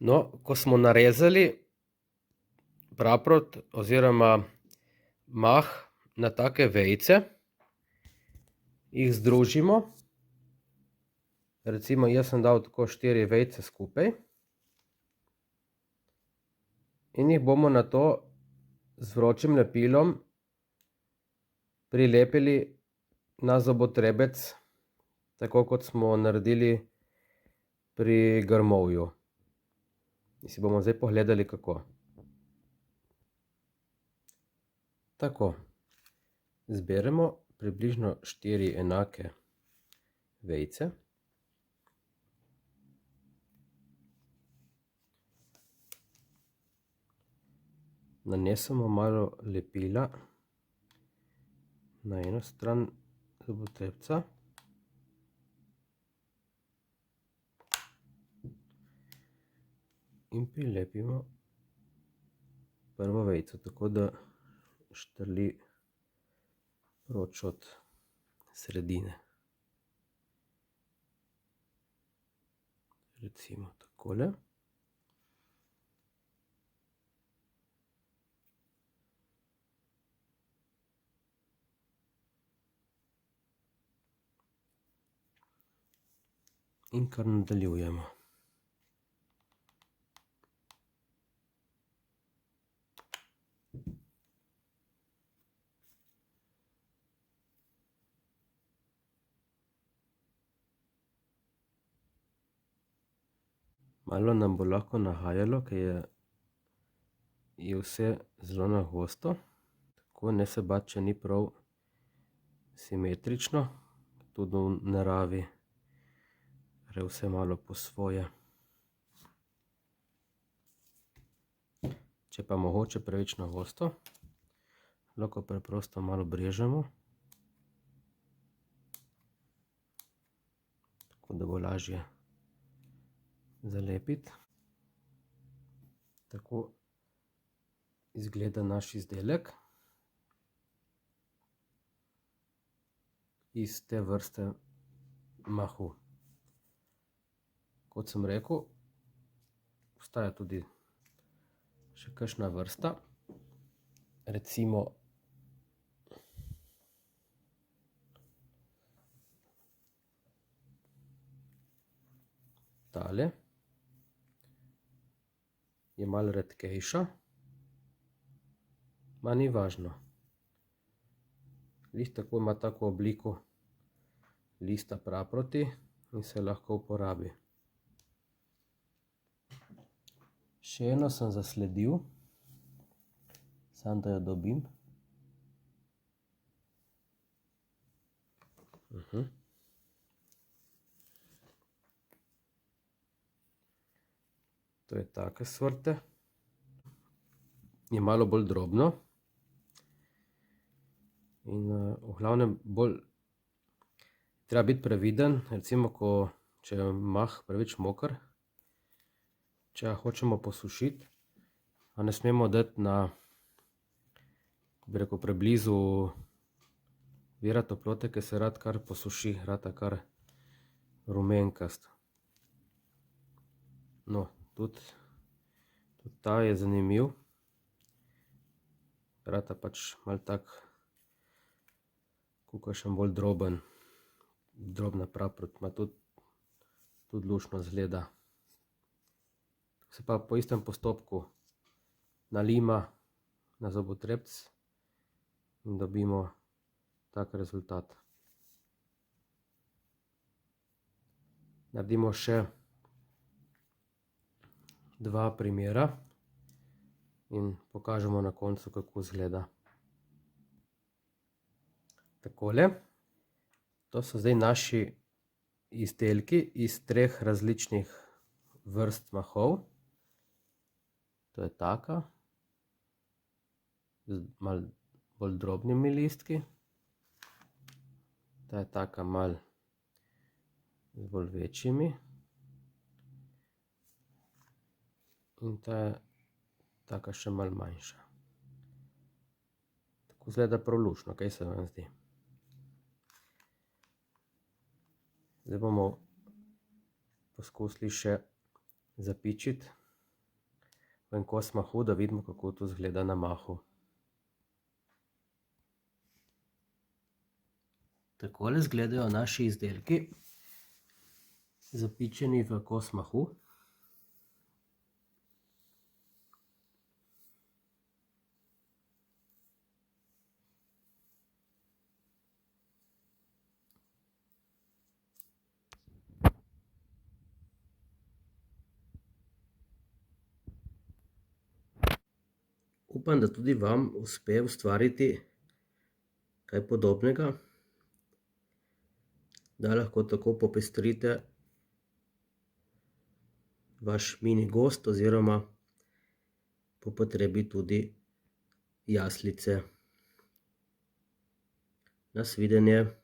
No, ko smo narezali praprot oziroma mah na take vejice, jih združimo. Recimo jaz sem dal tako 4 vejice skupaj in jih bomo nato z vročim lepilom prilepili na zobotrebec, tako kot smo naredili pri grmovju. In si bomo zdaj pogledali, kako. Tako, zberemo približno 4 enake vejice. Nanesemo malo lepila na eno stran zobotrebca. In prilepimo prvo vejico, tako da štrli proč od sredine. Recimo takole. In kar nadaljujemo. Malo nam bo lahko nahajalo, ker je vse zelo na gosto. Tako, ne se bati, če ni prav simetrično, tudi v naravi gre vse malo po svoje. Če pa mogoče preveč na gosto, lahko preprosto malo brežemo, tako da bo lažje zalepiti. Tako izgleda naš izdelek iz te vrste mahu. Kot sem rekel, obstaja tudi še kakšna vrsta, recimo tale je malo redkejša, ma ni važno. Glih tako ima tako obliko lista praproti in se lahko uporabi. Še eno sem zasledil, samo da jo dobim. To je take sorte. Je malo bolj drobno. In v glavnem bolj treba biti previden, recimo, če je mah preveč moker, če ga hočemo posušiti, a ne smemo dati na, bi rekel, preblizu vira toplote, ker se rad kar posuši, rata kar rumenkast. No, tudi ta je zanimiv. Rata pač malo tak, kakšen bolj drobna praprot, ima tudi luštno izgleda. Se pa po istem postopku nalima na zobotrebc in dobimo tak rezultat. Naredimo še 2 primera in pokažemo na koncu, kako izgleda. Takole, to so zdaj naši izdelki iz 3 različnih vrst mahov. To je taka, z malo bolj drobnimi listki. Ta je taka malo z bolj večjimi. In ta je taka še malo manjša. Tako izgleda prav luštno, kaj se vam zdi? Zdaj bomo poskusili še zapičiti en kos mahu, da vidimo, kako to izgleda na mahu. Takole izgledajo naši izdelki, zapičeni v kos mahu. Upam, da tudi vam uspe ustvariti kaj podobnega, da lahko tako popestrite vaš mini gozd oziroma po potrebi tudi jaslice. Nasvidenje.